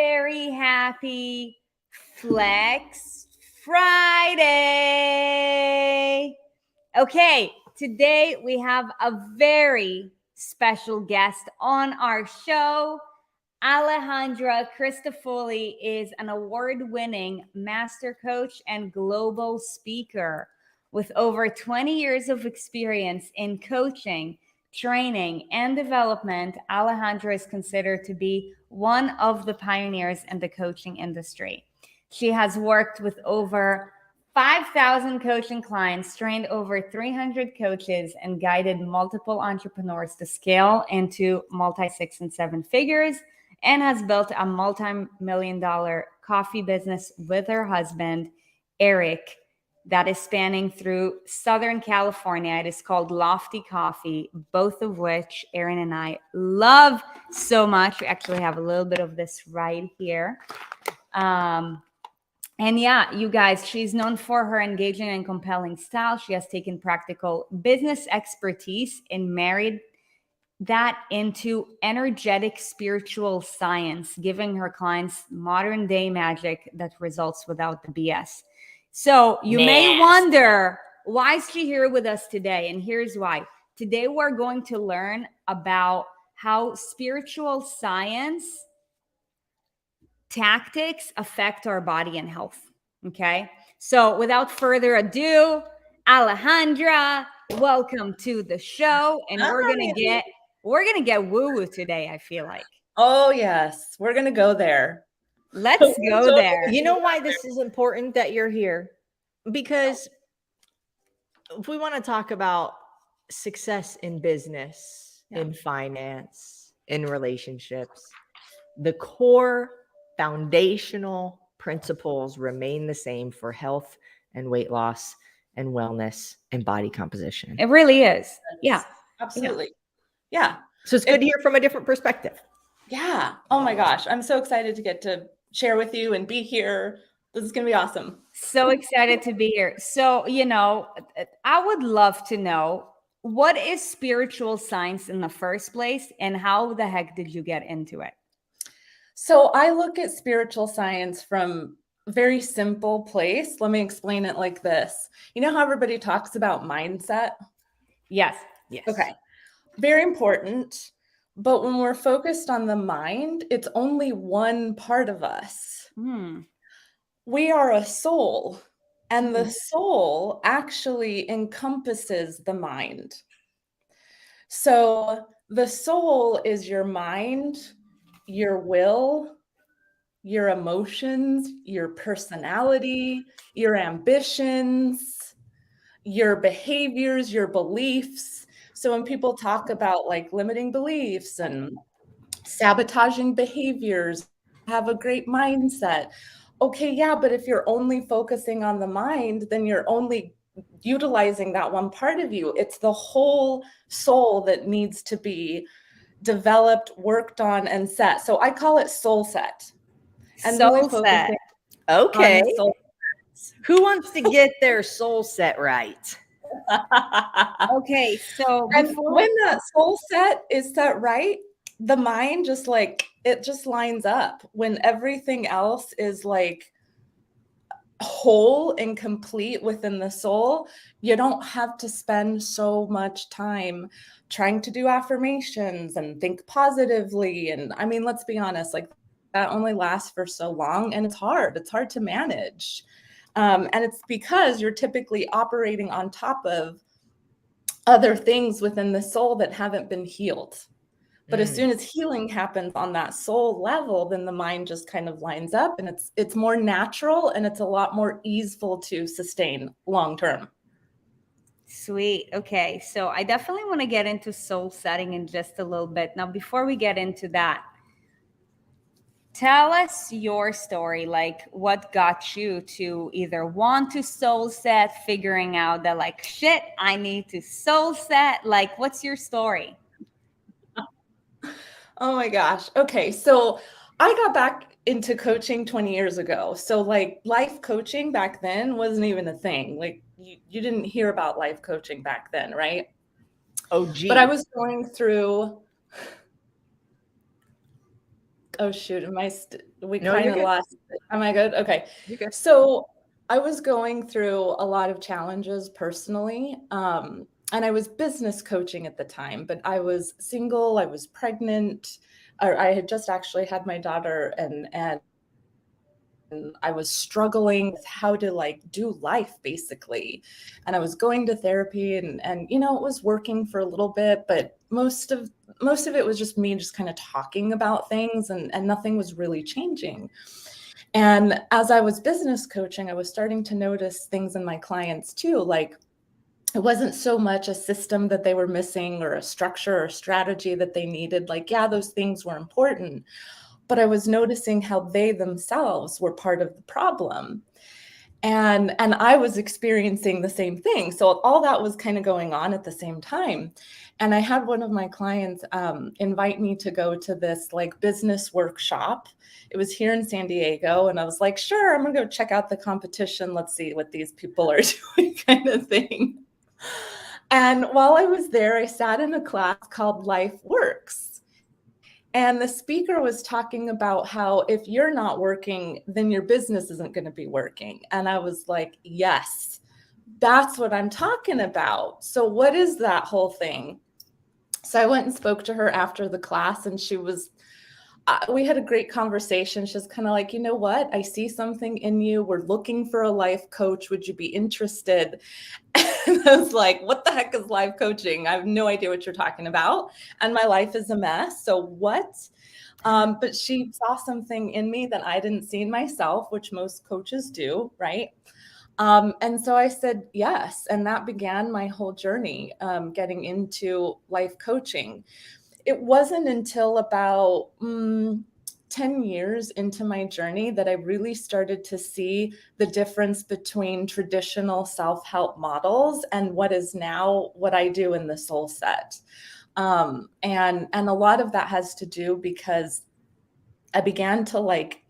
very happy Flex Friday. Okay, today we have a very special guest on our show. Alejandra Cristofoli is an award-winning master coach and global speaker with over 20 years of experience in coaching, training, and development. Alejandra is considered to be one of the pioneers in the coaching industry. She has worked with over 5,000 coaching clients, trained over 300 coaches, and guided multiple entrepreneurs to scale into multi 6 and 7 figures, and has built a multi-million-dollar coffee business with her husband, Eric, that is spanning through Southern California. It is called Lofty Coffee, both of which Erin and I love so much. We actually have a little bit of this right here. And yeah, you guys, she's known for her engaging and compelling style. She has taken practical business expertise and married that into energetic spiritual science, giving her clients modern day magic that results without the BS. So you may wonder, why is she here with us today? And here's why. Today we're going to learn about how spiritual science tactics affect our body and health. Okay. So without further ado, Alejandra, welcome to the show. And we're gonna get woo-woo today, I feel like. Oh yes, we're gonna go there. Let's go there. You know why this is important that you're here? Because if we want to talk about success in business, in finance, in relationships, the core foundational principles remain the same for health and weight loss and wellness and body composition. It really is. Yeah. Absolutely. Yeah. So it's good to hear from a different perspective. Yeah. Oh my gosh. I'm so excited to get to share with you and be here. This is going to be awesome. So excited to be here. So, I would love to know, what is spiritual science in the first place, and how the heck did you get into it? So I look at spiritual science from a very simple place. Let me explain it like this. You know how everybody talks about mindset? Yes. Okay. Very important. But when we're focused on the mind, it's only one part of us. We are a soul, and the soul actually encompasses the mind. So the soul is your mind, your will, your emotions, your personality, your ambitions, your behaviors, your beliefs. So when people talk about like limiting beliefs and sabotaging behaviors, have a great mindset. Okay, yeah, but if you're only focusing on the mind, then you're only utilizing that one part of you. It's the whole soul that needs to be developed, worked on, and set. So I call it soul set. And soul set. Okay. Who wants to get their soul set right? Okay, so when that soul set is set right, the mind just lines up. When everything else is like whole and complete within the soul, you don't have to spend so much time trying to do affirmations and think positively. And I mean, let's be honest, like that only lasts for so long, and it's hard to manage. And it's because you're typically operating on top of other things within the soul that haven't been healed. But as soon as healing happens on that soul level, then the mind just kind of lines up, and it's more natural, and it's a lot more easeful to sustain long term. Sweet. Okay. So I definitely want to get into soul setting in just a little bit. Now, before we get into that, tell us your story. Like, what got you to either want to soul set, figuring out that like, shit, I need to soul set. Like, what's your story? Oh my gosh. Okay. So I got back into coaching 20 years ago. So like life coaching back then wasn't even a thing. Like you didn't hear about life coaching back then, right? Oh, gee. But I was going through Oh shoot, we No, you're kind of good. lost it. Am I good? Okay. You're good. So I was going through a lot of challenges personally. And I was business coaching at the time, but I was single, I was pregnant, or I had just actually had my daughter, and I was struggling with how to like do life basically. And I was going to therapy, and it was working for a little bit, but most of it was just me just kind of talking about things, and nothing was really changing. And as I was business coaching, I was starting to notice things in my clients too, like it wasn't so much a system that they were missing or a structure or strategy that they needed. Like, yeah, those things were important, but I was noticing how they themselves were part of the problem. And I was experiencing the same thing. So all that was kind of going on at the same time. And I had one of my clients invite me to go to this like business workshop. It was here in San Diego. And I was like, sure, I'm going to go check out the competition. Let's see what these people are doing, kind of thing. And while I was there, I sat in a class called Life Works. And the speaker was talking about how if you're not working, then your business isn't going to be working. And I was like, yes, that's what I'm talking about. So what is that whole thing? So I went and spoke to her after the class, and we had a great conversation. She's kind of like, you know what? I see something in you. We're looking for a life coach. Would you be interested? And I was like, what the heck is life coaching? I have no idea what you're talking about. And my life is a mess. So what? But she saw something in me that I didn't see in myself, which most coaches do, right? And so I said yes. And that began my whole journey, getting into life coaching. It wasn't until about 10 years into my journey that I really started to see the difference between traditional self-help models and what is now what I do in the Soul Set. And a lot of that has to do because I began to like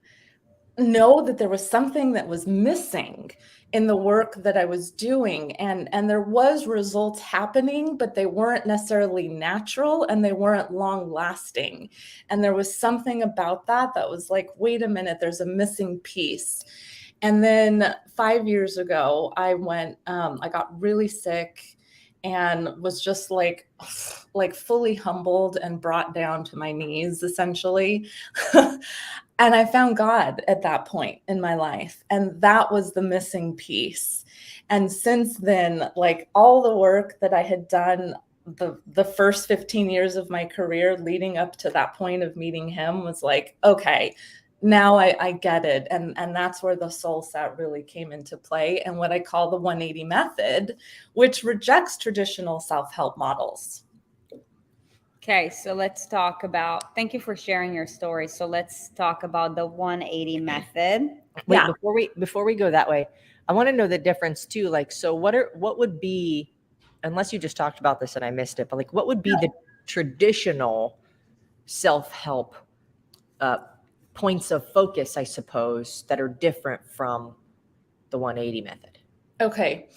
know that there was something that was missing in the work that I was doing, and there was results happening, but they weren't necessarily natural and they weren't long lasting. And there was something about that was like, wait a minute, there's a missing piece. And then 5 years ago, I got really sick and was just like fully humbled and brought down to my knees, essentially. And I found God at that point in my life. And that was the missing piece. And since then, like all the work that I had done the first 15 years of my career leading up to that point of meeting him was like, okay, now I get it. And that's where the Soul Set really came into play, and what I call the 180 method, which rejects traditional self-help models. Okay, so let's talk about, thank you for sharing your story. So let's talk about the 180 method. Wait, Yeah. before we go that way, I want to know the difference too. Like, so what would be, unless you just talked about this and I missed it, but like what would be the traditional self-help points of focus, I suppose, that are different from the 180 method? Okay.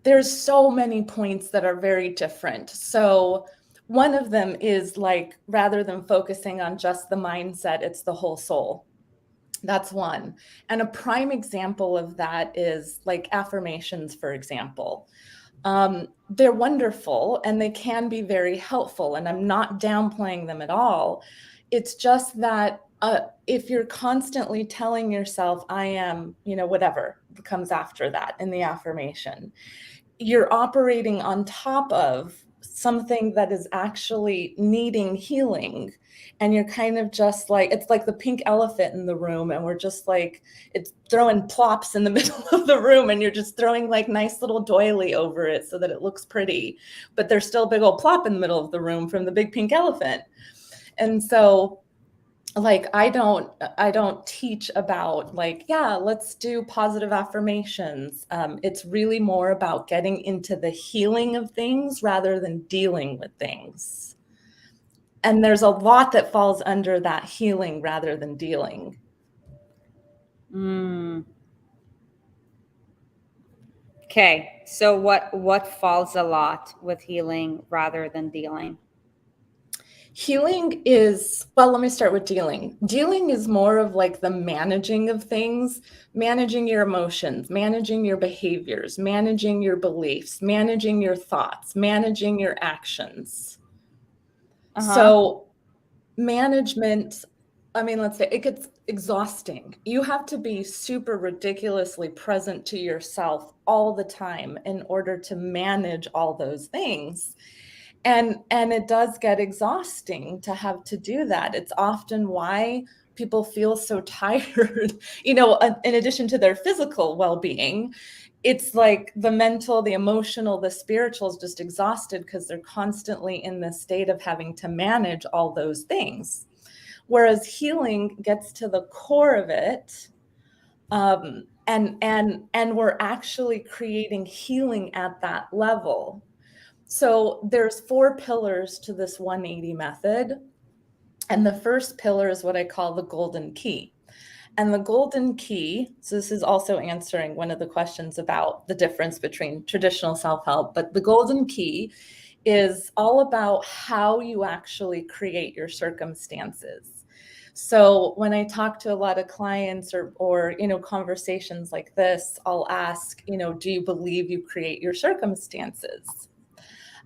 There's so many points that are very different. So one of them is like, rather than focusing on just the mindset, it's the whole soul. That's one. And a prime example of that is like affirmations, for example. They're wonderful and they can be very helpful, and I'm not downplaying them at all. It's just that if you're constantly telling yourself, I am, whatever comes after that in the affirmation, you're operating on top of something that is actually needing healing. And you're kind of just like, it's like the pink elephant in the room, and we're just like, it's throwing plops in the middle of the room, and you're just throwing like nice little doily over it so that it looks pretty, but there's still a big old plop in the middle of the room from the big pink elephant. And so like I don't teach about like, yeah, let's do positive affirmations. It's really more about getting into the healing of things rather than dealing with things. And there's a lot that falls under that healing rather than dealing. Okay, so what falls a lot with healing rather than dealing? Healing is, well, let me start with dealing. Dealing is more of like the managing of things, managing your emotions, managing your behaviors, managing your beliefs, managing your thoughts, managing your actions. So management, I mean, let's say it gets exhausting. You have to be super ridiculously present to yourself all the time in order to manage all those things. And it does get exhausting to have to do that. It's often why people feel so tired, in addition to their physical well-being. It's like the mental, the emotional, the spiritual is just exhausted because they're constantly in this state of having to manage all those things. Whereas healing gets to the core of it, and we're actually creating healing at that level. So there's 4 pillars to this 180 method. And the first pillar is what I call the golden key. And the golden key, so this is also answering one of the questions about the difference between traditional self-help, but the golden key is all about how you actually create your circumstances. So when I talk to a lot of clients or conversations like this, I'll ask, do you believe you create your circumstances?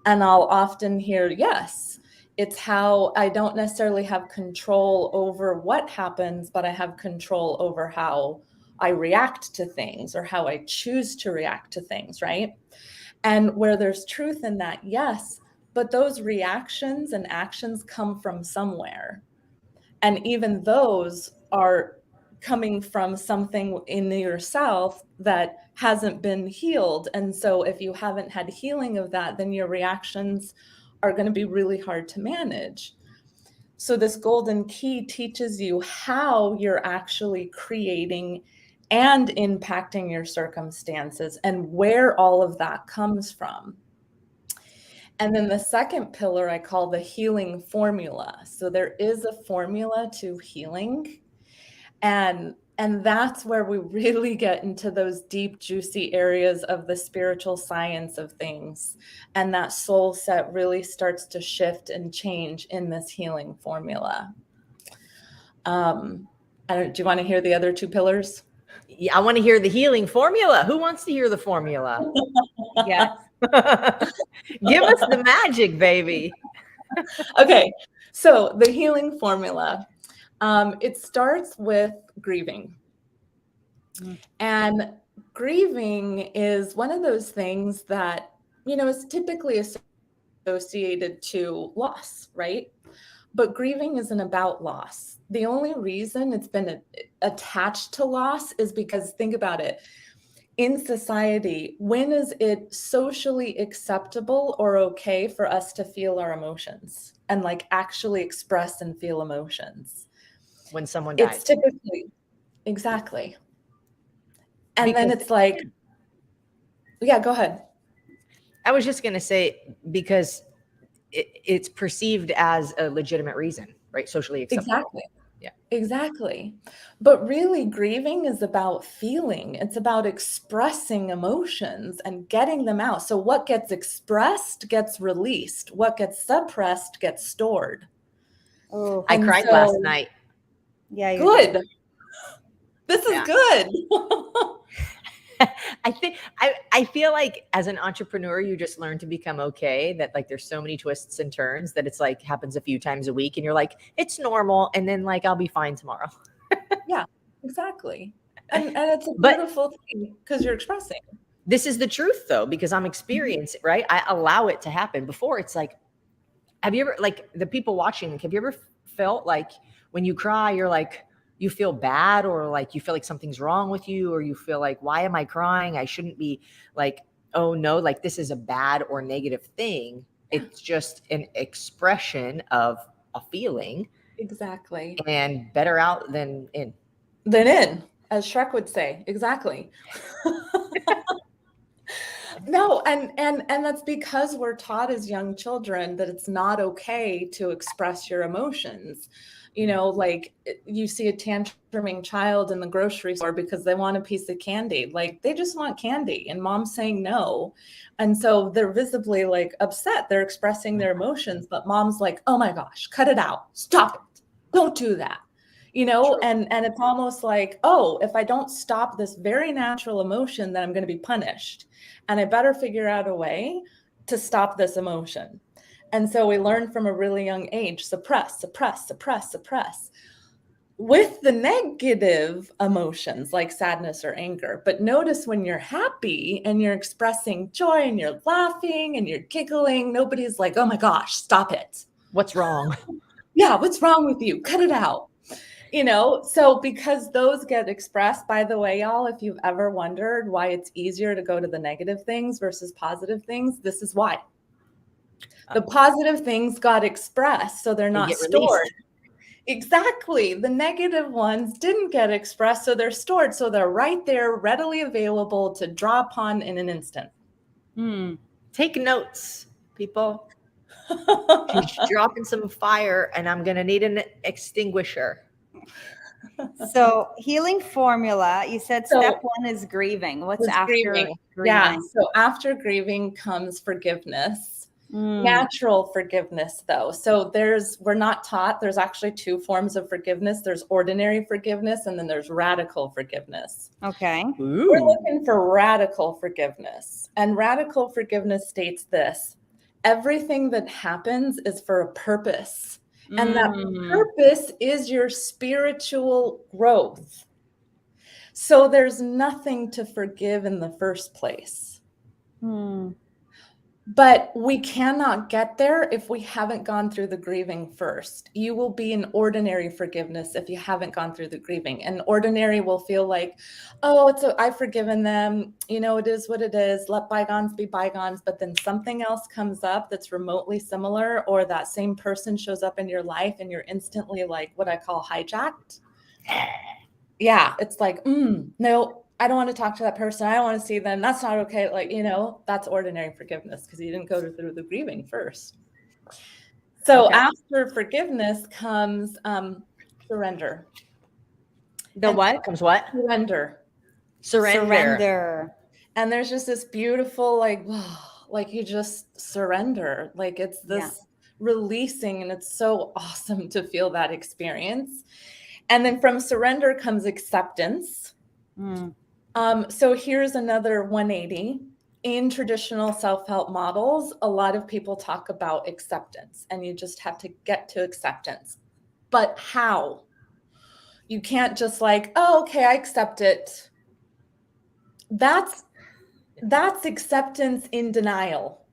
And I'll often hear, yes. It's how I don't necessarily have control over what happens, but I have control over how I react to things or how I choose to react to things, right? And where there's truth in that, yes, but those reactions and actions come from somewhere. And even those are coming from something in yourself that hasn't been healed. And so if you haven't had healing of that, then your reactions are going to be really hard to manage. So this golden key teaches you how you're actually creating and impacting your circumstances and where all of that comes from. And then the second pillar I call the healing formula. So there is a formula to healing. And that's where we really get into those deep, juicy areas of the spiritual science of things. And that soul set really starts to shift and change in this healing formula. Do you want to hear the other 2 pillars? Yeah, I want to hear the healing formula. Who wants to hear the formula? Yes. Give us the magic, baby. Okay, so the healing formula, it starts with grieving. And grieving is one of those things that, is typically associated to loss, right? But grieving isn't about loss. The only reason it's been attached to loss is because, think about it, in society, when is it socially acceptable or okay for us to feel our emotions and like actually express and feel emotions? When someone dies. It's typically, exactly. And then it's like, yeah, go ahead. I was just going to say, because it's perceived as a legitimate reason, right? Socially acceptable. Exactly. Yeah. Exactly. But really, grieving is about feeling. It's about expressing emotions and getting them out. So what gets expressed gets released. What gets suppressed gets stored. Oh, I cried last night. Yeah. Good. This is good. I feel like as an entrepreneur, you just learn to become okay that like there's so many twists and turns that it's like happens a few times a week and you're like, it's normal. And then like, I'll be fine tomorrow. Yeah, exactly. And it's a beautiful thing because you're expressing. This is the truth though, because I'm experiencing, right? I allow it to happen. Before it's like, have you ever, like the people watching, have you ever felt like when you cry, you're like, you feel bad or like you feel like something's wrong with you or you feel like, why am I crying? I shouldn't be like, oh no, like this is a bad or negative thing. It's just an expression of a feeling. Exactly. And better out than in. Than in, as Shrek would say. Exactly. No, and that's because we're taught as young children that it's not okay to express your emotions. You know, like you see a tantruming child in the grocery store because they want a piece of candy. Like they just want candy and mom's saying no. And so they're visibly like upset. They're expressing their emotions, but mom's like, "Oh my gosh, cut it out. Stop it. Don't do that." You know, True. and it's almost like, "Oh, if I don't stop this very natural emotion, then I'm going to be punished. And I better figure out a way to stop this emotion." And so we learn from a really young age, suppress, suppress, suppress, suppress with the negative emotions like sadness or anger. But notice when you're happy and you're expressing joy and you're laughing and you're giggling, nobody's like, "Oh my gosh, stop it. What's wrong? Yeah, what's wrong with you? Cut it out." You know, so because those get expressed, by the way, y'all, if you've ever wondered why it's easier to go to the negative things versus positive things, this is why. The positive things got expressed, so they're not get stored. released. Exactly. The negative ones didn't get expressed, so they're stored. So they're right there, readily available to draw upon in an instant. Take notes, people. She's dropping some fire, and I'm going to need an extinguisher. So healing formula, you said So- step one is grieving. What's Was after grieving? Yeah. So after grieving comes forgiveness. Natural forgiveness, though. So we're not taught, there's actually two forms of forgiveness. There's ordinary forgiveness, and then there's radical forgiveness. Okay. We're looking for radical forgiveness. And radical forgiveness states this: everything that happens is for a purpose. And that purpose is your spiritual growth. So there's nothing to forgive in the first place. But we cannot get there if we haven't gone through the grieving first. You will be in ordinary forgiveness if you haven't gone through the grieving. And ordinary will feel like, "Oh, I've forgiven them. You know, it is what it is. Let bygones be bygones." But then something else comes up that's remotely similar, or that same person shows up in your life and you're instantly like what I call hijacked. Yeah, it's like, no, I don't want to talk to that person. I don't want to see them. That's not okay. Like, you know, that's ordinary forgiveness because you didn't go through the grieving first. So after forgiveness comes surrender. The what? Comes what? Surrender. Surrender. And there's just this beautiful, like you just surrender. Like it's this releasing, and it's so awesome to feel that experience. And then from surrender comes acceptance. So here's another 180. In traditional self-help models, a lot of people talk about acceptance, and you just have to get to acceptance. But how? You can't just like, "Oh, okay, I accept it." That's acceptance in denial,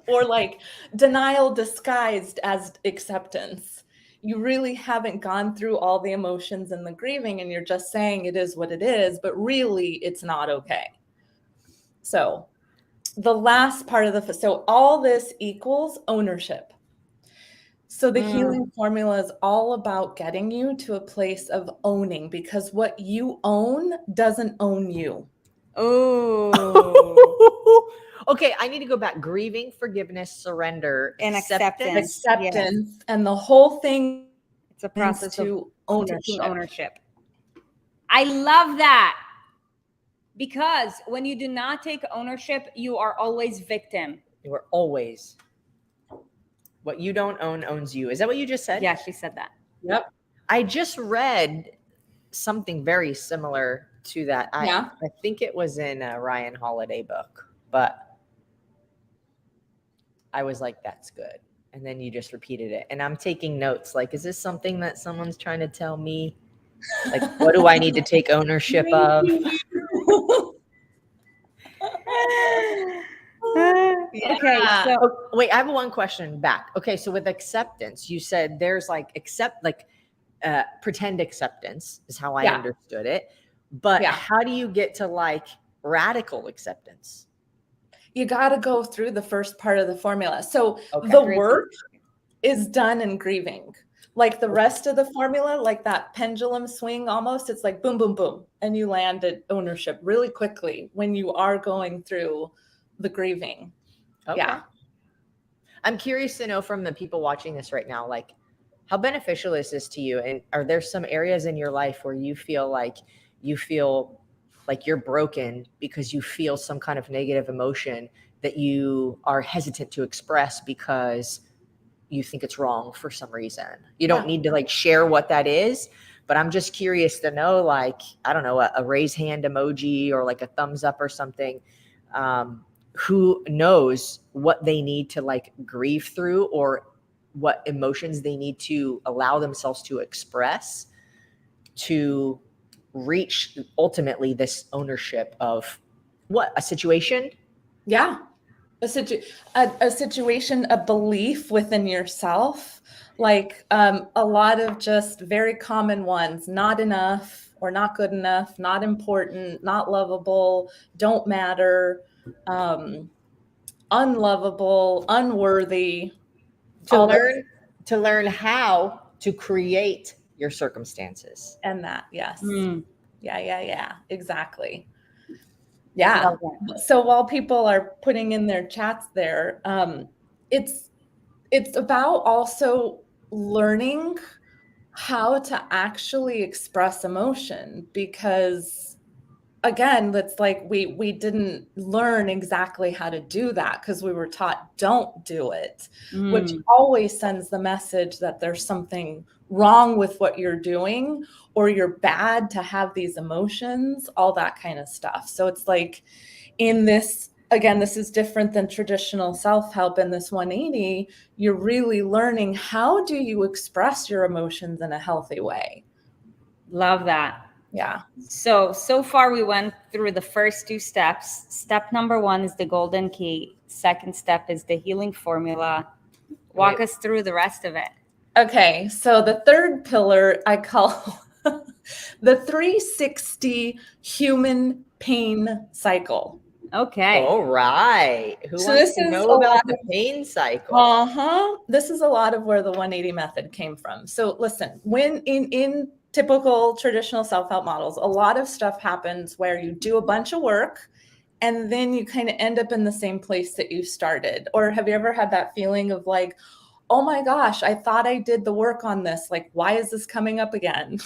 or like denial disguised as acceptance. You really haven't gone through all the emotions and the grieving, and you're just saying it is what it is, but really it's not okay. So the last part of so all this equals ownership. So the healing formula is all about getting you to a place of owning, because what you own doesn't own you. Oh. Okay, I need to go back. Grieving, forgiveness, surrender, And acceptance. Acceptance, and the whole thing It's a process to of taking ownership. I love that. Because when you do not take ownership, you are always victim. You are always. What you don't own owns you. Is that what you just said? Yeah, she said that. Yep. I just read something very similar to that. I think it was in a Ryan Holiday book, but I was like, that's good. And then you just repeated it. And I'm taking notes. Like, is this something that someone's trying to tell me? Like, what do I need to take ownership of? Okay. So Wait, I have one question back. Okay. So with acceptance, you said there's like pretend acceptance is how I understood it. But how do you get to like radical acceptance? You got to go through the first part of the formula. So the work is done in grieving. Like the rest of the formula, like that pendulum swing almost, it's like boom, boom, boom. And you land at ownership really quickly when you are going through the grieving. Okay. Yeah. I'm curious to know from the people watching this right now, like, how beneficial is this to you? And are there some areas in your life where you feel like you're broken because you feel some kind of negative emotion that you are hesitant to express because you think it's wrong for some reason? You don't need to like share what that is, but I'm just curious to know, like, I don't know, a raise hand emoji or like a thumbs up or something. Who knows what they need to like grieve through, or what emotions they need to allow themselves to express to reach ultimately this ownership of what a situation. Yeah. A situation, a belief within yourself, like a lot of just very common ones: not enough, or not good enough, not important, not lovable, don't matter, unlovable, unworthy. To learn how to create your circumstances. And that, yes. Mm. Yeah, exactly. Yeah. Love that. So while people are putting in their chats there, it's about also learning how to actually express emotion, because again, that's like we didn't learn exactly how to do that because we were taught don't do it, which always sends the message that there's something wrong with what you're doing, or you're bad to have these emotions, all that kind of stuff. So it's like, in this, again, this is different than traditional self-help. In this 180, you're really learning, how do you express your emotions in a healthy way? Love that. Yeah. So far we went through the first two steps. Step number 1 is the golden key. Second step is the healing formula. Walk us through the rest of it. Okay, so the third pillar I call the 360 human pain cycle. Okay. All right. Who So wants this to is know a about lot the pain cycle? This is a lot of where the 180 method came from. So listen, when in typical traditional self-help models, a lot of stuff happens where you do a bunch of work and then you kind of end up in the same place that you started. Or have you ever had that feeling of like, oh my gosh, I thought I did the work on this. Like, why is this coming up again?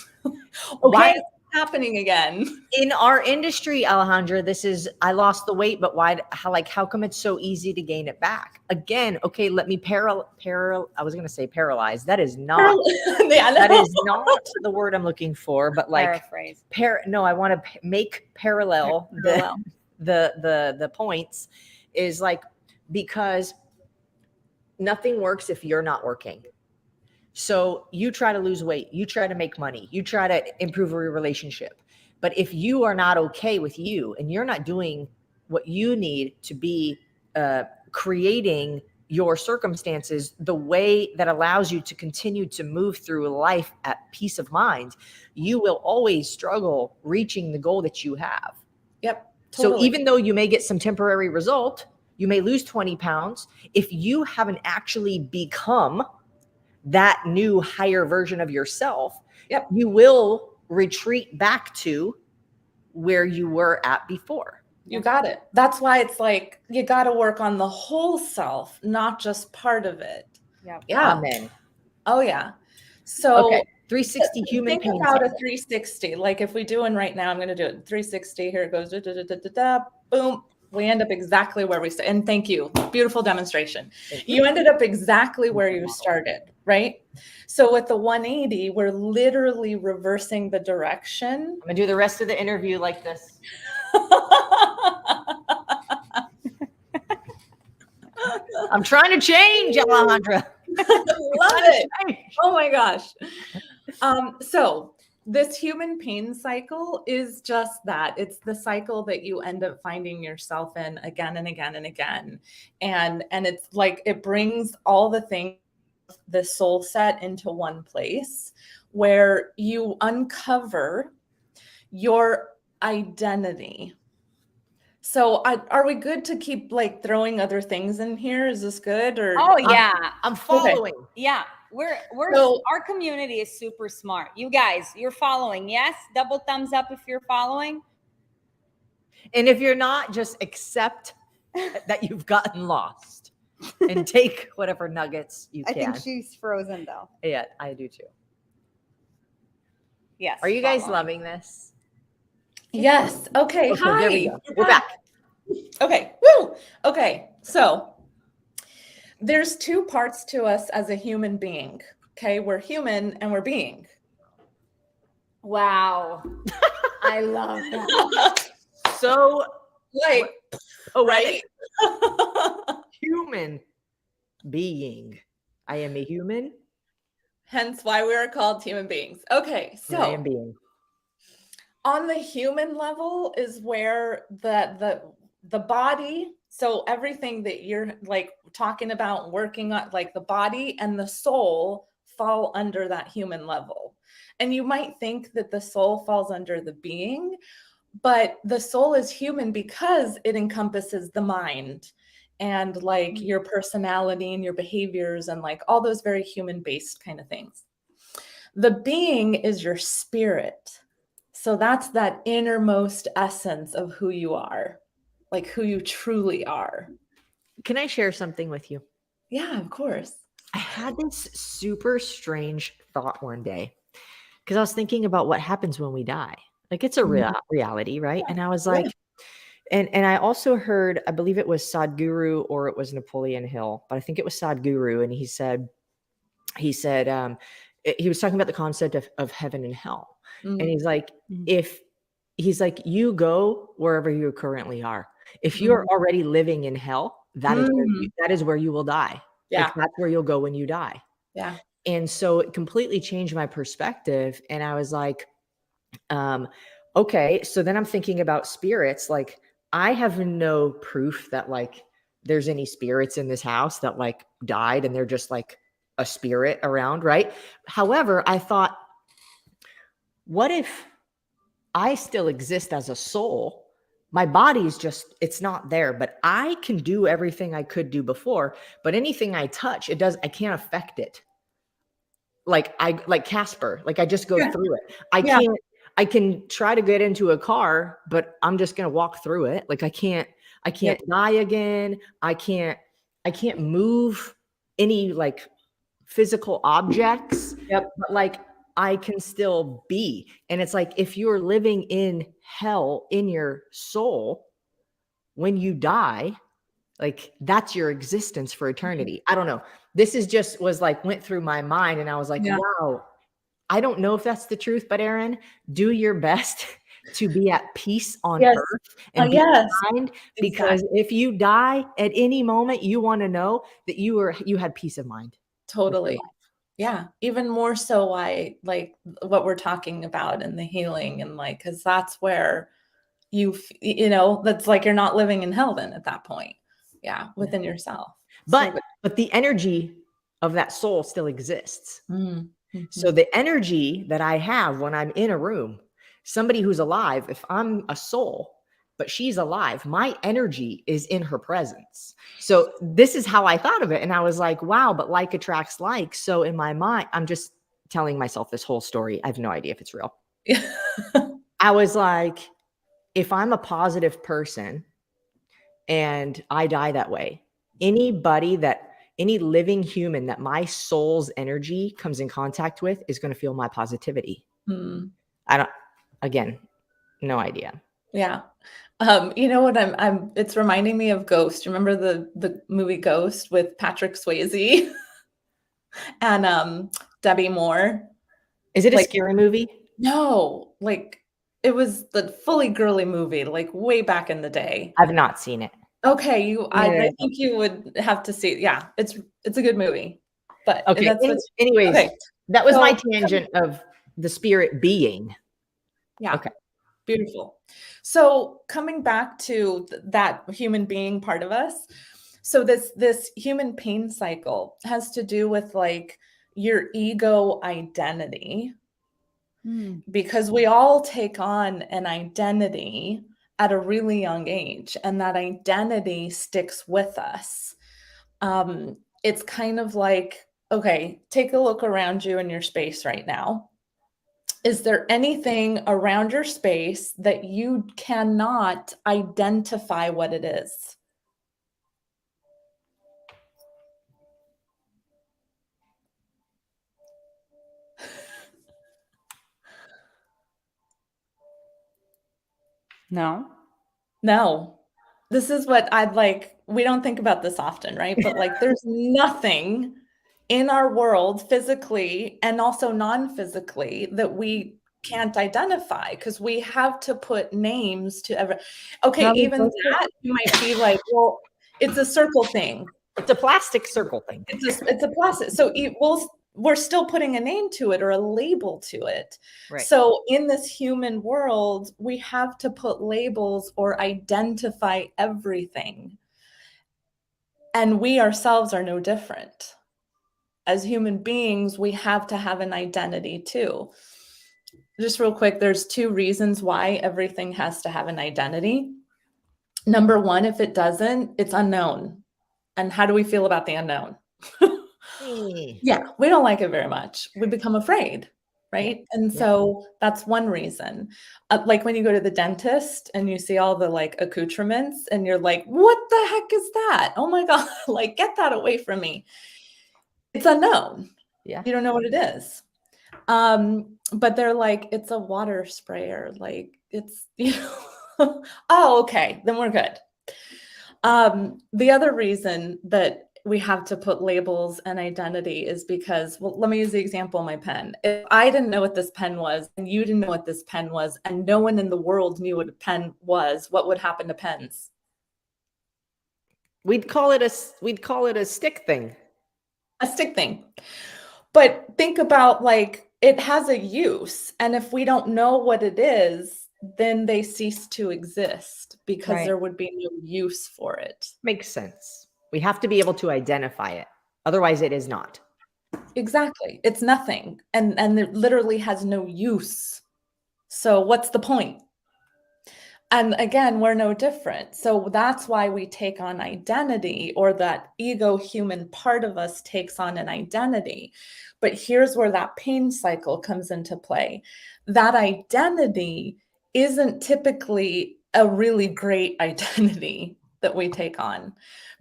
Why is it happening again? In our industry, Alejandra, this is, I lost the weight, but how come it's so easy to gain it back? Again, okay, let me I was going to say paralyze. That is not, that is not the word I'm looking for, but like paraphrase. No, I want to make parallel. The points is like, because nothing works if you're not working. So you try to lose weight, you try to make money, you try to improve your relationship. But if you are not okay with you and you're not doing what you need to be creating your circumstances the way that allows you to continue to move through life at peace of mind, you will always struggle reaching the goal that you have. Yep. Totally. So even though you may get some temporary result, you may lose 20 pounds. If you haven't actually become that new higher version of yourself, you will retreat back to where you were at before. You got it. That's why it's like, you got to work on the whole self, not just part of it. Yeah. Amen. Oh yeah. So okay. 360 human think pain about cycle. A 360. Like if we do one right now, I'm going to do it 360. Here it goes. Da, da, da, da, da, da, boom. We end up exactly where we started. And thank you. Beautiful demonstration. You ended up exactly where you started, right? So with the 180, we're literally reversing the direction. I'm going to do the rest of the interview like this. I'm trying to change, Alejandra. Love it. Oh my gosh. So this human pain cycle is just that. It's the cycle that you end up finding yourself in again and again and again. And it's like, it brings all the things, the soul set, into one place where you uncover your identity. So are we good to keep like throwing other things in here? Is this good? Or I'm following. Okay. Yeah. We're our community is super smart. You guys, you're following. Yes. Double thumbs up if you're following. And if you're not, just accept that you've gotten lost and take whatever nuggets you I can. think she's frozen though. Yeah, I do too. Yes. Are you guys following. loving this? Yes. Okay. Okay, Hi. there we go. We're back. Okay. Woo. Okay. So there's two parts to us as a human being. Okay. We're human and we're being. Wow. I love that. So, Like, oh, right? human being. I am a human. Hence why we are called human beings. Okay. And I am So being. on the human level is where the body, so everything that you're like talking about, working on, like the body and the soul fall under that human level. And you might think that the soul falls under the being, but the soul is human because it encompasses the mind and like your personality and your behaviors and like all those very human based kind of things. The being is your spirit. So that's that innermost essence of who you are, like who you truly are. Can I share something with you? Yeah, of course. I had this super strange thought one day because I was thinking about what happens when we die. Like it's a reality, right? And I was like, and I also heard, I believe it was Sadhguru or it was Napoleon Hill, but I think it was Sadhguru, and he said, he was talking about the concept of heaven and hell, and he's like, you go wherever you currently are. If you are already living in hell, that is where you will die. Yeah. Like, that's where you'll go when you die. Yeah. And so it completely changed my perspective. And I was like, okay, so then I'm thinking about spirits. Like, I have no proof that like there's any spirits in this house that like died and they're just like a spirit around, right? However, I thought, what if I still exist as a soul? My body's just, it's not there, but I can do everything I could do before, but anything I touch, I can't affect it. Like Casper, like I just go through it. I can try to get into a car, but I'm just going to walk through it. Like I can't die again. I can't move any like physical objects, but like I can still be. And it's like, if you're living in hell in your soul, when you die, like that's your existence for eternity. I don't know. This is just went through my mind, and I was like, wow, I don't know if that's the truth, but Erin, do your best to be at peace on earth and be kind, because if you die at any moment, you want to know that you had peace of mind. Totally. Yeah. Even more so why like what we're talking about and the healing, and like, cause that's where that's like, you're not living in hell then at that point. Yeah. Within yourself. But the energy of that soul still exists. So the energy that I have when I'm in a room, somebody who's alive, if I'm a soul, but she's alive, my energy is in her presence. So this is how I thought of it. And I was like, wow, but like attracts like. So in my mind, I'm just telling myself this whole story. I have no idea if it's real. I was like, if I'm a positive person and I die that way, any living human that my soul's energy comes in contact with is going to feel my positivity. Again, no idea. Yeah. You know what it's reminding me of Ghost. Remember the movie Ghost with Patrick Swayze and Debbie Moore? Is it a scary movie? No, like it was the fully girly movie, like way back in the day. I've not seen it. Okay, I think you would have to see it. Yeah, it's a good movie. But okay, anyways, that was my tangent of the spirit being. Yeah. Okay. Beautiful. So coming back to that human being part of us. So this human pain cycle has to do with like your ego identity, because we all take on an identity at a really young age, and that identity sticks with us. It's kind of like, okay, take a look around you in your space right now. Is there anything around your space that you cannot identify what it is? No. No. This is what I'd like. We don't think about this often, right? But like, there's nothing in our world physically and also non-physically that we can't identify, because we have to put names to every. Okay, How are we even supposed to- that you might be like, well, it's a circle thing. It's a plastic circle thing. It's a process. So we're still putting a name to it or a label to it. Right. So in this human world, we have to put labels or identify everything. And we ourselves are no different. As human beings, we have to have an identity too. Just real quick, there's 2 reasons why everything has to have an identity. Number 1, if it doesn't, it's unknown. And how do we feel about the unknown? Yeah, we don't like it very much. We become afraid, right? And so that's one reason. Like when you go to the dentist and you see all the like accoutrements and you're like, what the heck is that? Oh my God, like get that away from me. It's unknown. Yeah. You don't know what it is. But they're like, it's a water sprayer. Like it's, oh, okay, then we're good. The other reason that we have to put labels and identity is because, well, let me use the example of my pen. If I didn't know what this pen was and you didn't know what this pen was and no one in the world knew what a pen was, what would happen to pens? We'd call it a stick thing. A stick thing. But think about like it has a use. And if we don't know what it is, then they cease to exist because Right. there would be no use for it. Makes sense. We have to be able to identify it. Otherwise, it is not. Exactly. It's nothing. And it literally has no use. So what's the point? And again, we're no different. So that's why we take on identity, or that ego human part of us takes on an identity. But here's where that pain cycle comes into play. That identity isn't typically a really great identity that we take on,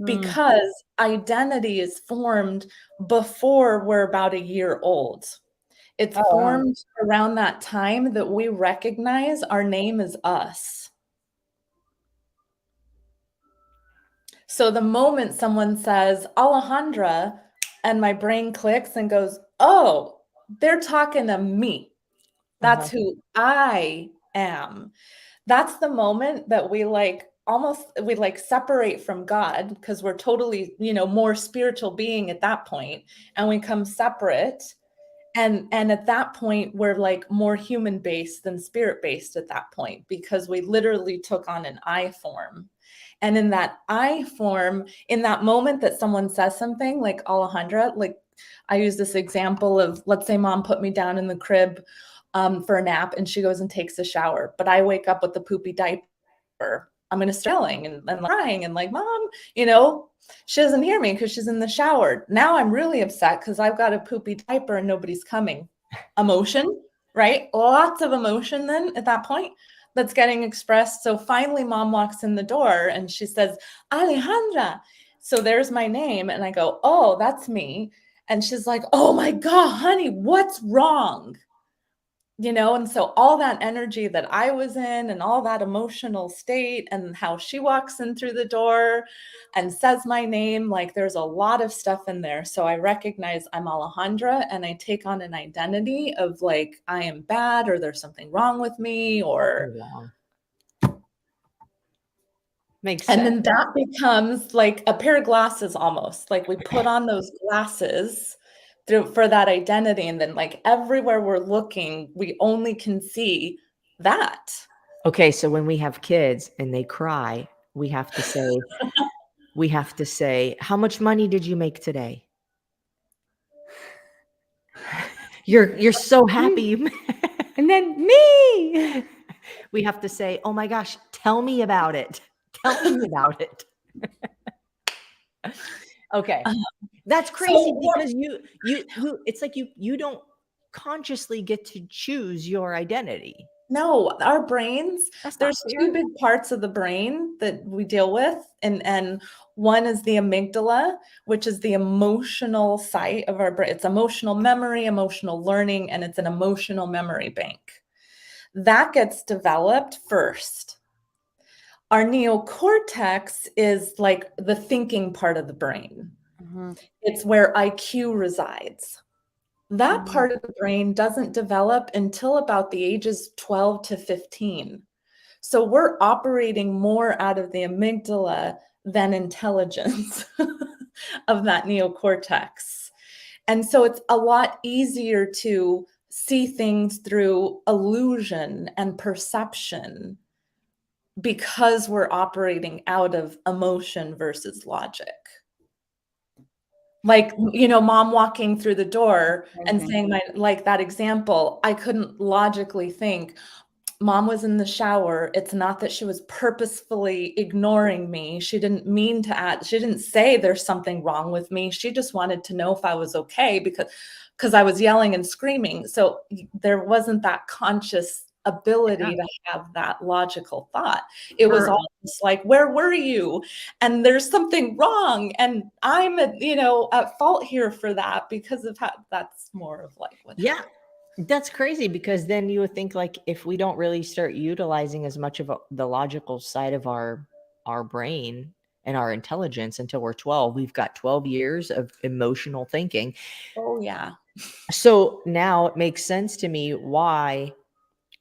because identity is formed before we're about a year old. It's Oh, wow. formed around that time that we recognize our name is us. So the moment someone says Alejandra, and my brain clicks and goes, oh, they're talking to me. That's who I am. That's the moment that we separate from God, because we're totally, more spiritual being at that point, and we come separate. And at that point, we're like more human based than spirit based at that point, because we literally took on an I form. And in that I form, in that moment that someone says something like Alejandra, like I use this example of, let's say mom put me down in the crib for a nap and she goes and takes a shower, but I wake up with the poopy diaper. I'm going to start yelling and crying and like, mom, she doesn't hear me because she's in the shower. Now I'm really upset because I've got a poopy diaper and nobody's coming. Emotion, right? Lots of emotion then at that point that's getting expressed. So finally mom walks in the door and she says, Alejandra. So there's my name. And I go, oh, that's me. And she's like, oh my God, honey, what's wrong? And so all that energy that I was in and all that emotional state and how she walks in through the door and says my name, like there's a lot of stuff in there. So I recognize I'm Alejandra and I take on an identity of like, I am bad, or there's something wrong with me, or makes sense. And then that becomes like a pair of glasses, almost like we put on those glasses for that identity, and then like everywhere we're looking, we only can see that. Okay, so when we have kids and they cry, we have to say, how much money did you make today? You're so happy. And then me. We have to say, oh my gosh, tell me about it. Tell me about it. Okay. That's crazy, because you it's like you don't consciously get to choose your identity. No, our brains, That's not there's fair. 2 big parts of the brain that we deal with. And one is the amygdala, which is the emotional site of our brain. It's emotional memory, emotional learning, and it's an emotional memory bank. That gets developed first. Our neocortex is like the thinking part of the brain. Mhm. It's where IQ resides. That Mhm. part of the brain doesn't develop until about the ages 12 to 15. So we're operating more out of the amygdala than intelligence of that neocortex. And so it's a lot easier to see things through illusion and perception because we're operating out of emotion versus logic. Like, mom walking through the door and saying like that example, I couldn't logically think, mom was in the shower. It's not that she was purposefully ignoring me. She didn't mean to add, she didn't say there's something wrong with me. She just wanted to know if I was okay because I was yelling and screaming. So there wasn't that conscious ability to have that logical thought. It was all just like, where were you? And there's something wrong. And I'm at fault here for that because of how that's more of like what Yeah. That's crazy, because then you would think, like, if we don't really start utilizing as much of the logical side of our brain and our intelligence until we're 12, we've got 12 years of emotional thinking. Oh yeah. So now it makes sense to me why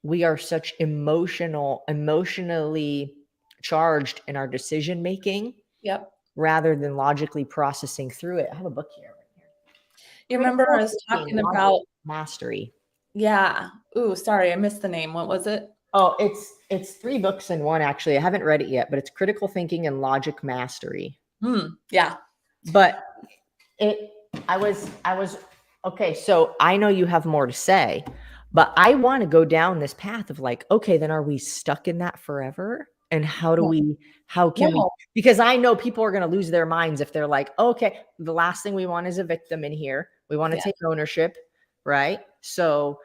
we are such emotionally charged in our decision making. Yep. Rather than logically processing through it. I have a book here. You remember I was talking about mastery. Yeah. Ooh, sorry, I missed the name. What was it? Oh, it's 3 books in one, actually. I haven't read it yet, but it's Critical Thinking and Logic Mastery. Yeah. But I was okay, so I know you have more to say, but I want to go down this path of like, okay, then are we stuck in that forever? And how can we, because I know people are going to lose their minds if they're like, okay, the last thing we want is a victim in here. We want to take ownership, right? So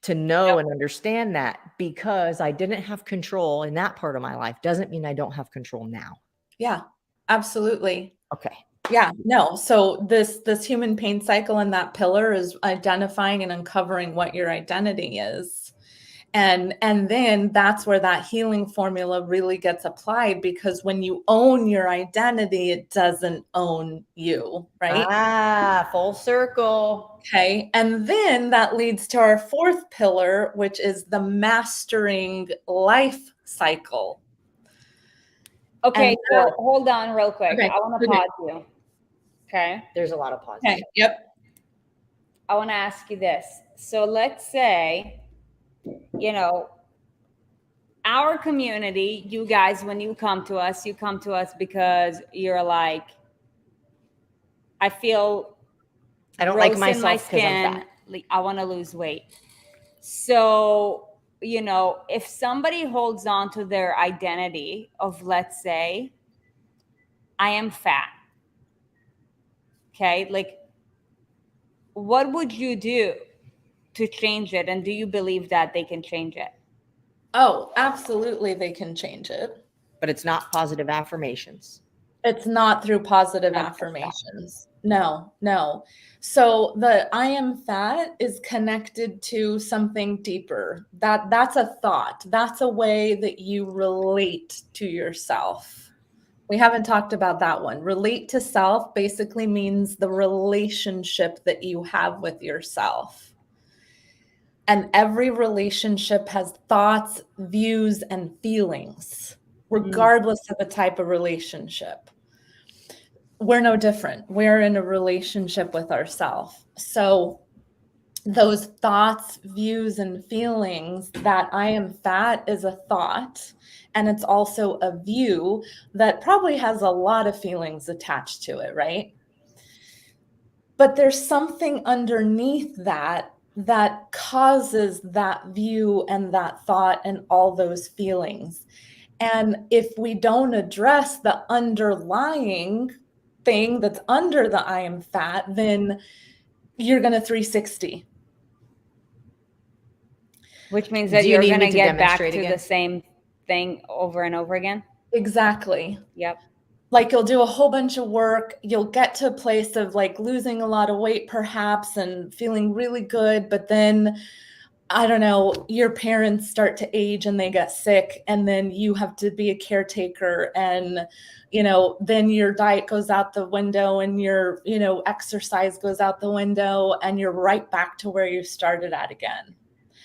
to know and understand that, because I didn't have control in that part of my life doesn't mean I don't have control now. Yeah, absolutely. Okay. Yeah, no. So this human pain cycle and that pillar is identifying and uncovering what your identity is. And then that's where that healing formula really gets applied, because when you own your identity, it doesn't own you, right? Ah, full circle. Okay. And then that leads to our 4th pillar, which is the mastering life cycle. Okay, so hold on real quick. Okay. I want to pause you. Okay. There's a lot of pauses. Okay. Yep. I want to ask you this. So let's say, our community, you guys, when you come to us because you're like, I feel I don't like gross myself in my because I'm skin. fat. I want to lose weight. So, if somebody holds on to their identity of, let's say, I am fat. Okay. Like, what would you do to change it? And do you believe that they can change it? Oh, absolutely. They can change it. But it's not positive affirmations. It's not through positive affirmations. No. So the I am fat is connected to something deeper. That's a thought. That's a way that you relate to yourself. We haven't talked about that one. Relate to self basically means the relationship that you have with yourself. And every relationship has thoughts, views, and feelings, regardless of the type of relationship. We're no different. We're in a relationship with ourselves. So those thoughts, views, and feelings, that I am fat is a thought. And it's also a view that probably has a lot of feelings attached to it, right? But there's something underneath that causes that view and that thought and all those feelings. And if we don't address the underlying thing that's under the I am fat, then you're going to 360. Which means that you're going to get back to the same thing over and over again? Exactly. Yep. Like, you'll do a whole bunch of work. You'll get to a place of like losing a lot of weight perhaps and feeling really good. But then I don't know, your parents start to age and they get sick, and then you have to be a caretaker, and then your diet goes out the window, and your exercise goes out the window, and you're right back to where you started at again.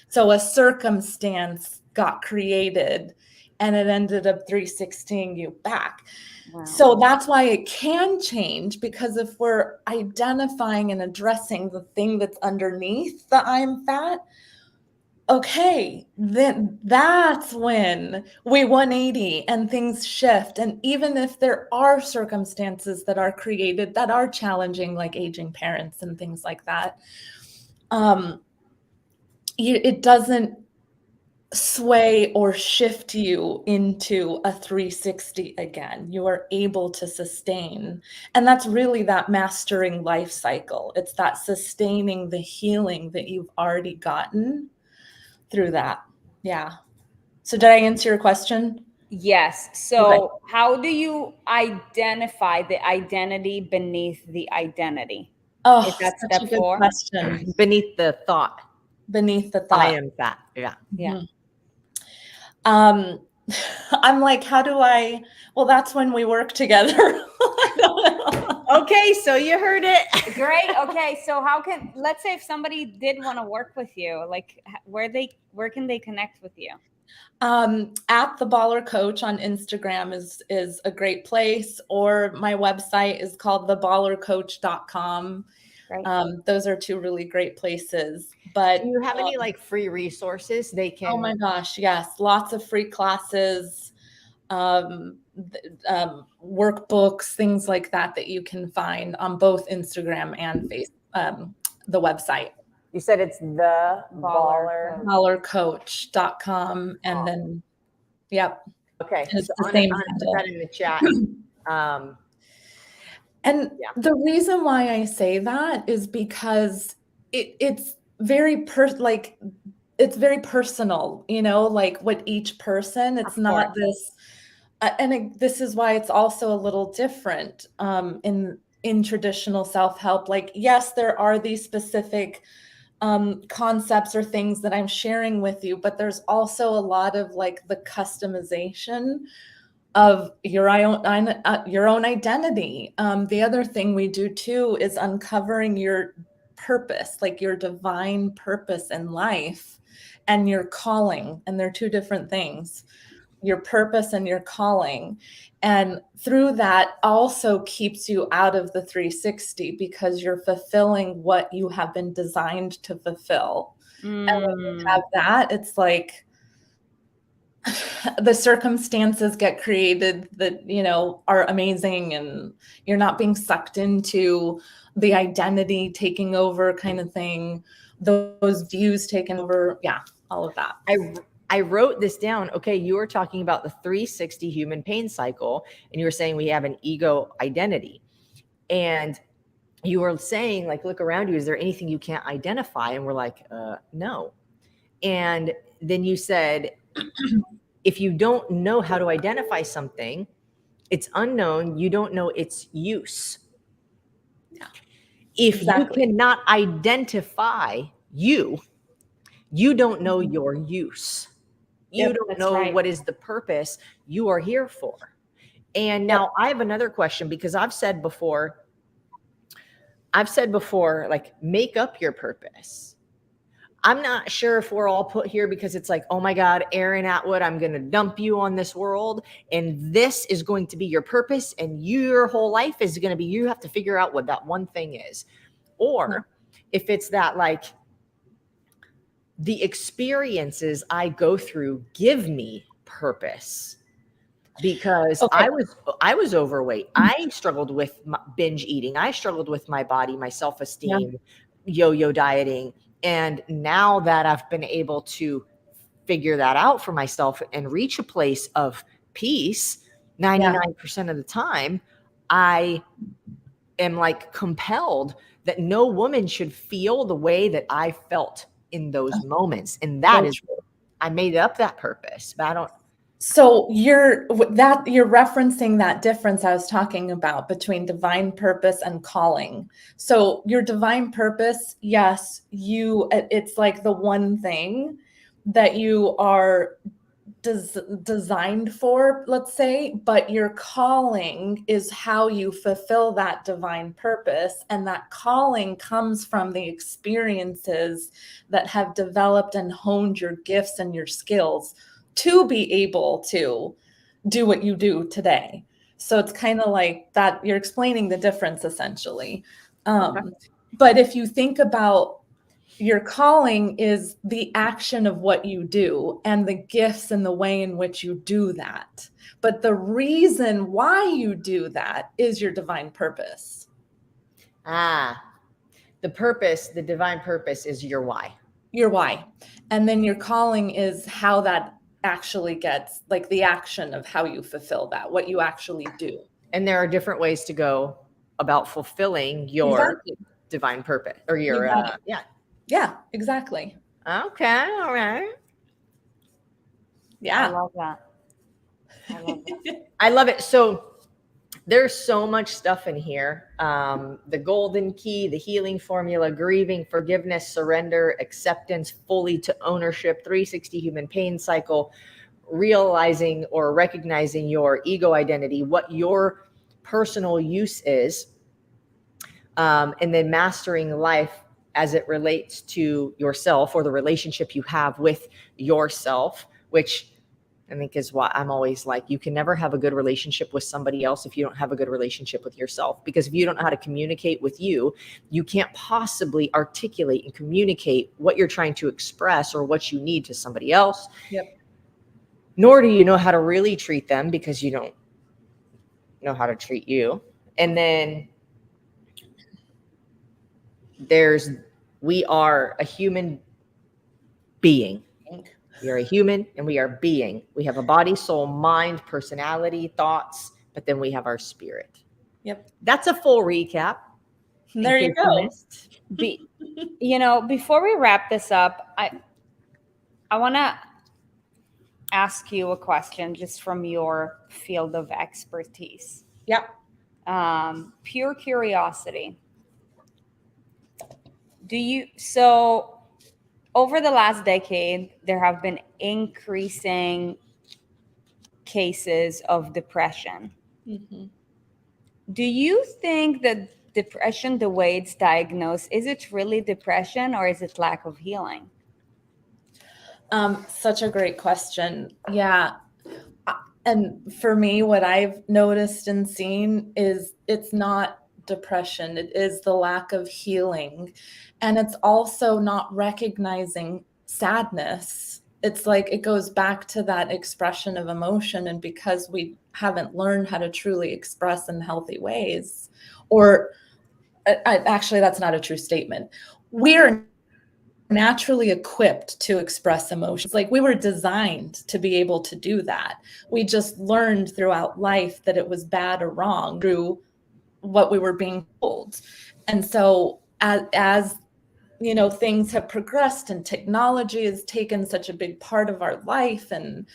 So a circumstance got created and it ended up 316 you back. Wow. So that's why it can change, because if we're identifying and addressing the thing that's underneath the I'm fat, okay, then that's when we 180 and things shift. And even if there are circumstances that are created that are challenging, like aging parents and things like that, it doesn't sway or shift you into a 360 again. You are able to sustain. And that's really that mastering life cycle. It's that sustaining the healing that you've already gotten through that. Yeah. So did I answer your question? Yes. So how do you identify the identity beneath the identity? Oh, Is that such step a good 4? question. Beneath the thought. Beneath the thought. I am fat. Yeah. Yeah. I'm like, well, that's when we work together. I don't know. Okay, so you heard it. Great. Okay. So let's say if somebody did want to work with you, like where can they connect with you? At the Baller Coach on Instagram is a great place, or my website is called theballercoach.com. Right. Those are 2 really great places. But Do you have any like free resources they can? Oh my gosh, yes, lots of free classes, workbooks, things like that you can find on both Instagram and the website. You said it's the ballercoach.com, and then yep. Okay. It's So the I'm same gonna put that in the chat. And the reason why I say that is because it's very it's very personal, like what each person, it's not this, this is why it's also a little different in traditional self-help. Like, yes, there are these specific concepts or things that I'm sharing with you, but there's also a lot of like the customization of your own identity. The other thing we do too is uncovering your purpose, like your divine purpose in life and your calling. And they're 2 different things, your purpose and your calling. And through that also keeps you out of the 360, because you're fulfilling what you have been designed to fulfill. And when you have that, it's like the circumstances get created that, are amazing, and you're not being sucked into the identity taking over kind of thing, those views taken over. Yeah, all of that. I wrote this down. Okay, you were talking about the 360 human pain cycle, and you were saying we have an ego identity. And you were saying, like, look around you. Is there anything you can't identify? And we're like, no. And then you said, if you don't know how to identify something, it's unknown. You don't know its use. Yeah. If you cannot identify you don't know your use. You don't know what is the purpose you are here for. And now I have another question, because I've said before, like, make up your purpose. I'm not sure if we're all put here because it's like, oh my God, Erin Atwood, I'm going to dump you on this world, and this is going to be your purpose, and your whole life is going to be, you have to figure out what that one thing is. Or if it's that, like, the experiences I go through give me purpose, because I was overweight. I struggled with binge eating. I struggled with my body, my self-esteem, yo-yo dieting. And now that I've been able to figure that out for myself and reach a place of peace 99% of the time, I am like compelled that no woman should feel the way that I felt in those moments. And that is, I made up that purpose, but I don't. So you're referencing that difference I was talking about between divine purpose and calling. So your divine purpose, yes, it's like the one thing that you are designed for, let's say, but your calling is how you fulfill that divine purpose. And that calling comes from the experiences that have developed and honed your gifts and your skills to be able to do what you do today. So it's kind of like that, you're explaining the difference essentially. But if you think about your calling is the action of what you do and the gifts and the way in which you do that. But the reason why you do that is your divine purpose. The purpose, the divine purpose is your why. Your why. And then your calling is how that actually gets, like the action of how you fulfill that, what you actually do. And there are different ways to go about fulfilling your divine purpose or your, Yeah, exactly. Okay. All right. Yeah. I love that. I love that. I love it. So there's so much stuff in here. The golden key, the healing formula, grieving, forgiveness, surrender, acceptance, fully to ownership, 360 human pain cycle, realizing or recognizing your ego identity, what your personal use is, and then mastering life as it relates to yourself or the relationship you have with yourself, which I think is why I'm always like, you can never have a good relationship with somebody else if you don't have a good relationship with yourself. Because if you don't know how to communicate with you, you can't possibly articulate and communicate what you're trying to express or what you need to somebody else. Yep. Nor do you know how to really treat them because you don't know how to treat you. And then we are a human being. We are a human and we are being. We have a body, soul, mind, personality, thoughts, but then we have our spirit. Yep. That's a full recap. There you go. Before we wrap this up, I want to ask you a question just from your field of expertise. Yep. Pure curiosity. So over the last decade, there have been increasing cases of depression. Mm-hmm. Do you think that depression, the way it's diagnosed, is it really depression or is it lack of healing? Such a great question. Yeah. And for me, what I've noticed and seen is it's not depression. It is the lack of healing. And it's also not recognizing sadness. It's like it goes back to that expression of emotion. And because we haven't learned how to truly express in healthy ways, or actually, that's not a true statement. We're naturally equipped to express emotions. Like we were designed to be able to do that. We just learned throughout life that it was bad or wrong through what we were being told. And so as things have progressed and technology has taken such a big part of our life, and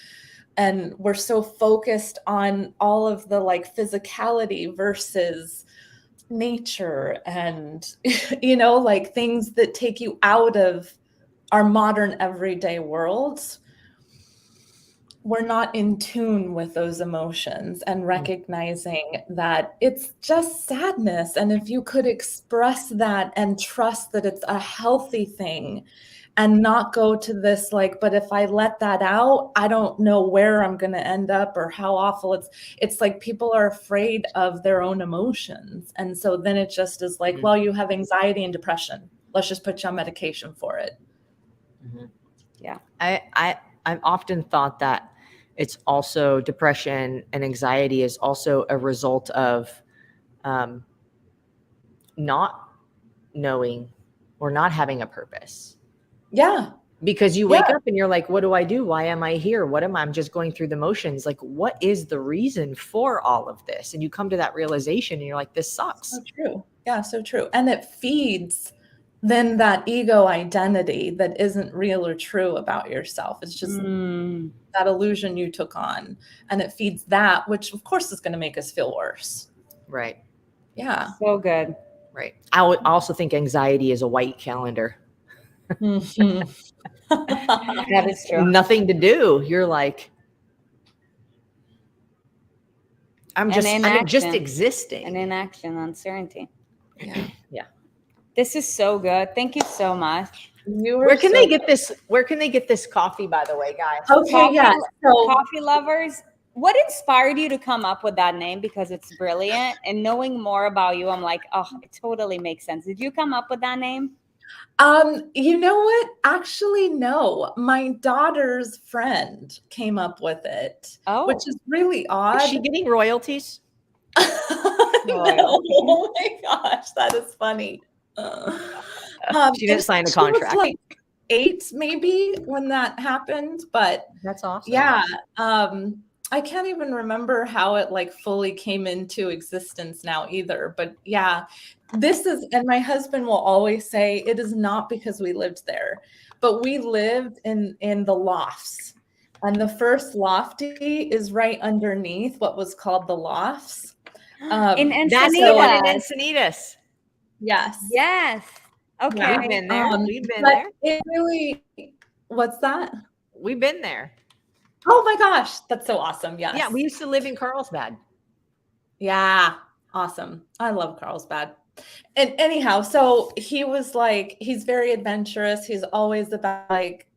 we're so focused on all of the like physicality versus nature and like things that take you out of our modern everyday world, we're not in tune with those emotions and recognizing that it's just sadness. And if you could express that and trust that it's a healthy thing and not go to this like, but if I let that out, I don't know where I'm going to end up or how awful it's like people are afraid of their own emotions. And so then it just is like, well, you have anxiety and depression. Let's just put you on medication for it. Mm-hmm. Yeah. I've often thought that it's also depression and anxiety is also a result of not knowing or not having a purpose. Yeah. Because you wake up and you're like, what do I do? Why am I here? What am I? I'm just going through the motions. Like, what is the reason for all of this? And you come to that realization and you're like, this sucks. So true. Yeah, so true. And it feeds then that ego identity that isn't real or true about yourself. It's just that illusion you took on, and it feeds that, which of course is going to make us feel worse. Right. Yeah. So good. Right. I would also think anxiety is a white calendar. Mhm. That is true. Nothing to do. You're like, I'm just inaction. existing. And inaction, uncertainty. Yeah. Yeah. This is so good. Thank you so much. Where can they get this? Where can they get this coffee, by the way, guys? Okay, Coffee- yeah. So Coffee lovers, what inspired you to come up with that name? Because it's brilliant. And knowing more about you, I'm like, oh, it totally makes sense. Did you come up with that name? you know what? Actually, no. My daughter's friend came up with it, Oh, which is really odd. Is she getting royalties? I know. Oh my gosh, that is funny. She didn't sign a she was contract. like 8 maybe when that happened, but That's awesome. yeah, I can't even remember how it like fully came into existence now either. But yeah, this is, and my husband will always say it is not because we lived there, but we lived in the lofts. And the first lofty is right underneath what was called the lofts. in Encinitas. That's the one in Encinitas. Yes. Yes. Okay. Yeah. We've been there. We've been But there. it really, what's that? We've been there. Oh my gosh, that's so awesome. Yes. Yeah, we used to live in Carlsbad. Yeah, awesome. I love Carlsbad. And anyhow, so he was like, he's very adventurous. He's always about like,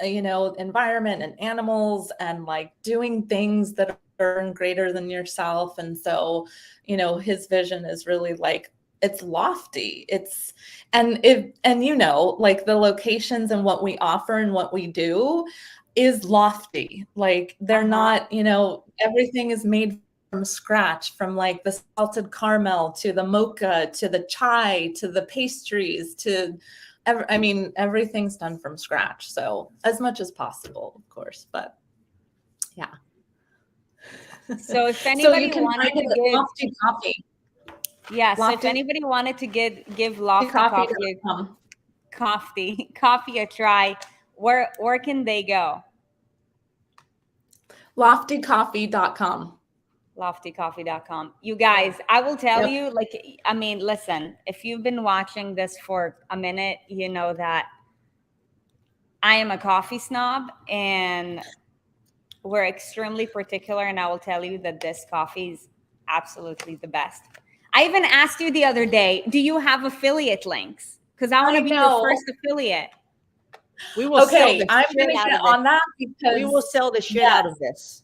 environment and animals and like doing things that are greater than yourself. And so, his vision is really like, it's lofty. And like the locations and what we offer and what we do is lofty. Like they're not, everything is made from scratch, from like the salted caramel to the mocha to the chai to the pastries to everything's done from scratch. So as much as possible, of course, but yeah. So if anybody you can wanted find to it at give Lofty Coffee. Yeah, so if Lofty- anybody wanted to give Lofty Coffee a try, where can they go? LoftyCoffee.com. LoftyCoffee.com. You guys, I will tell you, listen, if you've been watching this for a minute, you know that I am a coffee snob and we're extremely particular. And I will tell you that this coffee is absolutely the best. I even asked you the other day, do you have affiliate links? Because I want to be your first affiliate. We will sell the I'm shit going to out get of on it. that because We will sell the shit out of this.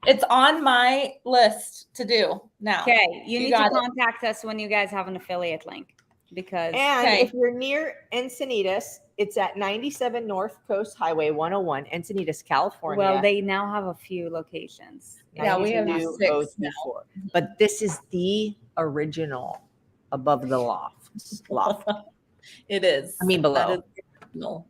It's on my list to do now. Okay, you need to contact us when you guys have an affiliate link. Because if you're near Encinitas, it's at 97 North Coast Highway 101, Encinitas, California. Well, they now have a few locations. Yeah, we have 6 now. But this is the original above the loft. It is. I mean, below. That is original.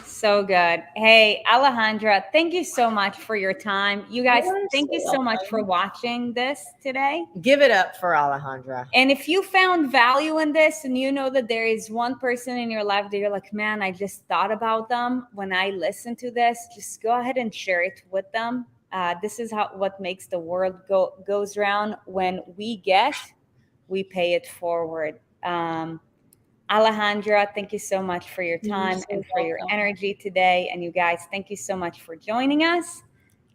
So good. Hey, Alejandra, thank you so much for your time. You guys, thank you so much for watching this today. Give it up for Alejandra. And if you found value in this and you know that there is one person in your life that you're like, man, I just thought about them when I listened to this, just go ahead and share it with them. This is what makes the world goes round. When we get, we pay it forward. Alejandra, thank you so much for your time and for your energy today. And you guys, thank you so much for joining us.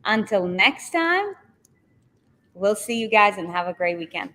Until next time, we'll see you guys and have a great weekend.